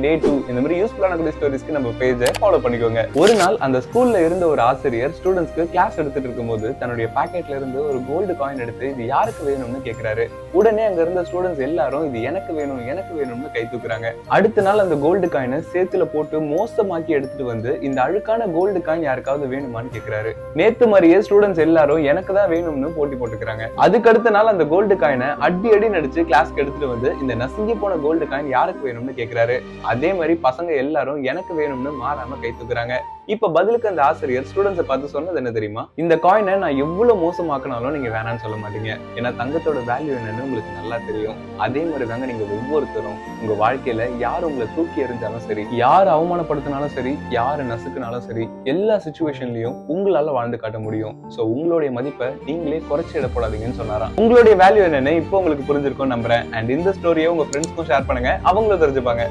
டே 2 இந்த மாதிரி யூஸ்ஃபுல்லான குட் ஸ்டோரிஸ்க்கு நம்ம பேஜை ஃபாலோ பண்ணிக்கோங்க. ஒரு நாள் அந்த ஸ்கூல்ல இருந்த ஒரு ஆசிரியர் ஸ்டூடெண்ட்ஸ்க்கு கிளாஸ் எடுத்துட்டு இருக்கும்போது தன்னுடைய பாக்கெட்ல இருந்து ஒரு கோல்டு காயின் எடுத்து இது யாருக்கு வேணும்னு கேக்குறாரு. உடனே அங்க இருந்த ஸ்டூடெண்ட்ஸ் எல்லாரும் இது எனக்கு வேணும்னு கை தூக்குறாங்க. அடுத்த நாள் அந்த கோல்டு காயினை சேத்துல போட்டு மோசமாக்கி எடுத்துட்டு வந்து இந்த அழுக்கான கோல்டு காயின் யாருக்காவது வேணுமான்னு கேக்குறாரு. நேத்து மாதிரியே ஸ்டூடெண்ட்ஸ் எல்லாரும் எனக்கு தான் வேணும்னு போட்டி போட்டுக்கிறாங்க. அதுக்கு அடுத்த நாள் அந்த கோல்டு காயினை அடி நடிச்சு கிளாஸ்க்கு எடுத்துட்டு வந்து இந்த நசுங்கி போன கோல்டு காயின் யாருக்கு வேணும்னு கேக்குறாரு. அதே மாதிரி பசங்க எல்லாரும் எனக்கு வேணும்னு மாறாம கை தூக்குறாங்க. இப்ப பதிலுக்கு அந்த ஆசிரியர் ஸ்டூடெண்ட்ஸை பார்த்து சொன்னது என்ன தெரியுமா? இந்த காயினை நான் எவ்வளவு மோசமாக்கினாலும் நீங்க வேணான்னு சொல்ல மாட்டீங்க. ஏன்னா தங்கத்தோட வேல்யூ என்னன்னு உங்களுக்கு நல்லா தெரியும். அதே மாதிரி தாங்க நீங்க ஒவ்வொருத்தரும் உங்க வாழ்க்கையில யார் உங்களை தூக்கி எறிஞ்சாலும் சரி, யார் அவமானப்படுத்தினாலும் சரி, யாரு நசுக்குனாலும் சரி, எல்லா சிச்சுவேஷன்லயும் உங்களால வாழ்ந்து காட்ட முடியும். சோ உங்களுடைய மதிப்பை நீங்களே குறைச்சி இடப்படாதீங்கன்னு சொன்னாராம். உங்களுடைய வேல்யூ என்னன்னு இப்போ உங்களுக்கு புரிஞ்சிருக்கும் நம்புறேன். அண்ட் இந்த ஸ்டோரியை உங்க ஃப்ரெண்ட்ஸ்க்கும் ஷேர் பண்ணுங்க, அவங்களும் தெரிஞ்சுப்பாங்க.